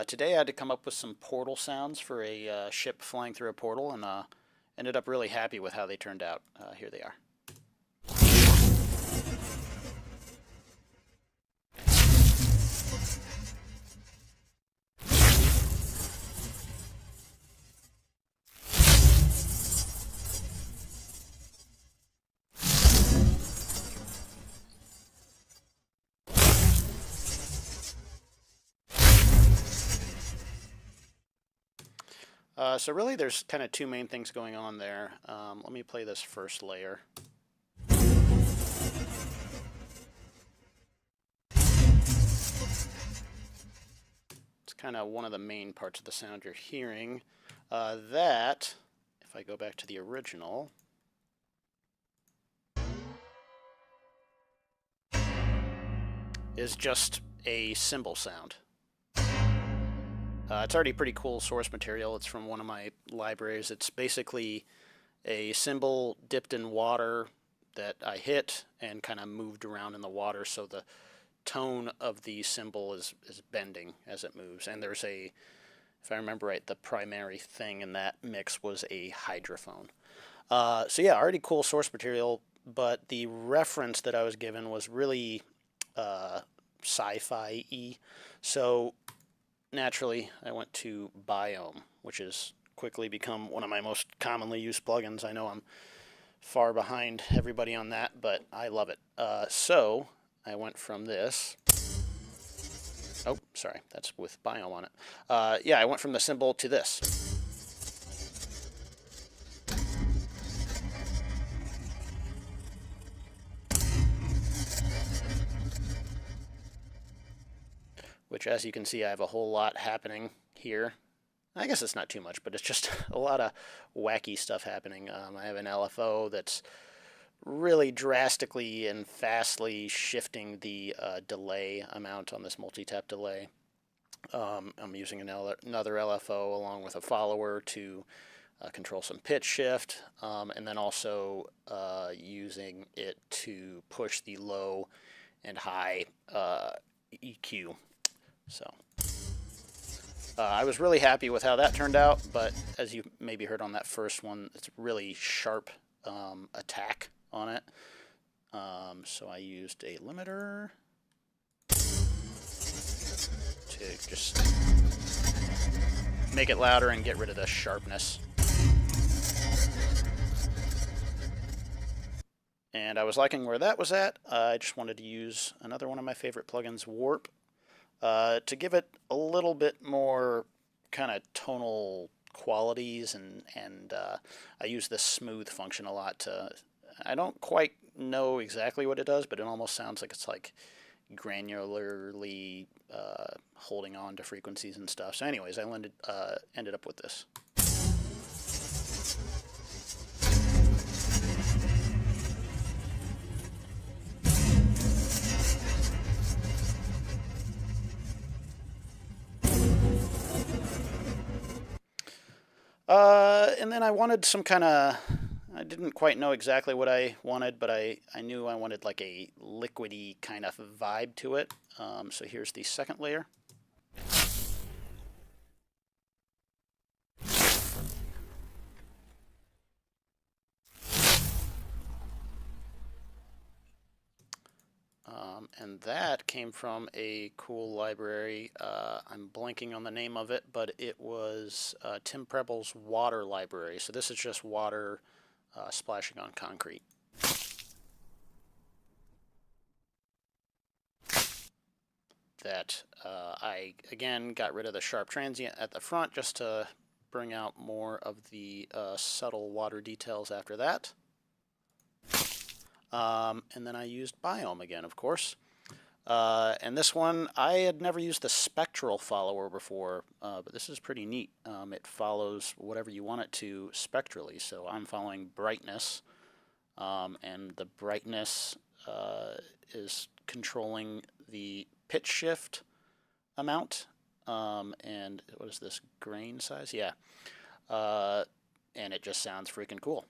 Today I had to come up with some portal sounds for a ship flying through a portal, and ended up really happy with how they turned out. Here they are. So really there's kind of two main things going on there. Let me play this first layer. It's kind of one of the main parts of the sound you're hearing. That, if I go back to the original, is just a cymbal sound. It's already pretty cool source material. It's from one of my libraries. It's basically a cymbal dipped in water that I hit and kind of moved around in the water, so the tone of the cymbal is bending as it moves. And there's a, if I remember right, the primary thing in that mix was a hydrophone. So yeah, already cool source material, but the reference that I was given was really sci-fi-y. So naturally, I went to Byome, which has quickly become one of my most commonly used plugins. I know I'm far behind everybody on that, but I love it. So I went from this. Oh, sorry, that's with Byome on it. Yeah, I went from the cymbal to this. Which, as you can see, I have a whole lot happening here. I guess it's not too much, but it's just a lot of wacky stuff happening. I have an LFO that's really drastically and fastly shifting the delay amount on this multi-tap delay. I'm using another LFO along with a follower to control some pitch shift, and then also using it to push the low and high EQ. So I was really happy with how that turned out, but as you maybe heard on that first one, it's a really sharp attack on it. So I used a limiter to just make it louder and get rid of the sharpness. And I was liking where that was at. I just wanted to use another one of my favorite plugins, Warp, to give it a little bit more kind of tonal qualities, and I use this smooth function a lot. I don't quite know exactly what it does, but it almost sounds like it's like granularly holding on to frequencies and stuff. So anyways, I ended up with this. And then I wanted some kind of, I didn't quite know exactly what I wanted, but I knew I wanted like a liquidy kind of vibe to it. So here's the second layer. And that came from a cool library. I'm blanking on the name of it, but it was Tim Preble's water library. So this is just water splashing on concrete. That I, again, got rid of the sharp transient at the front just to bring out more of the subtle water details after that. And then I used Byome again, of course. And this one, I had never used the spectral follower before, but this is pretty neat. It follows whatever you want it to spectrally. So I'm following brightness, and the brightness is controlling the pitch shift amount. And what is this, grain size? Yeah. And it just sounds freaking cool.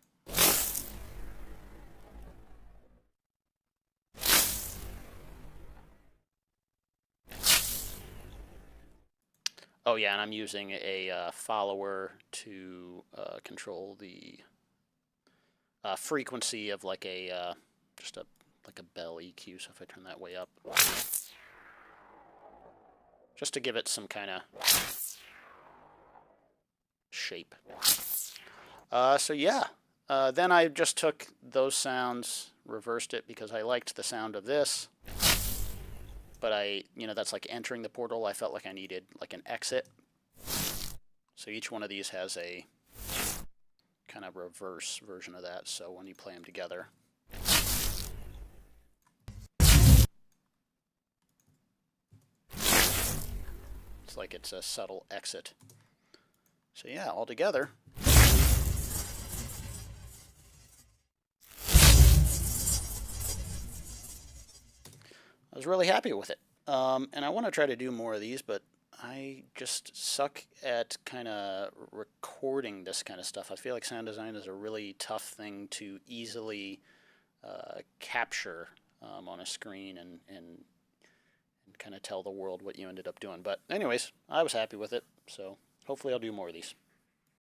Oh yeah, and I'm using a follower to control the frequency of like a just a like a bell EQ. So if I turn that way up, just to give it some kind of shape. So yeah, then I just took those sounds, reversed it because I liked the sound of this. But that's like entering the portal. I felt like I needed like an exit. So each one of these has a kind of reverse version of that. So when you play them together, it's like it's a subtle exit. So yeah, all together. I was really happy with it. And I want to try to do more of these, but I just suck at kind of recording this kind of stuff. I feel like sound design is a really tough thing to easily capture on a screen and kind of tell the world what you ended up doing. But anyways, I was happy with it, so hopefully I'll do more of these.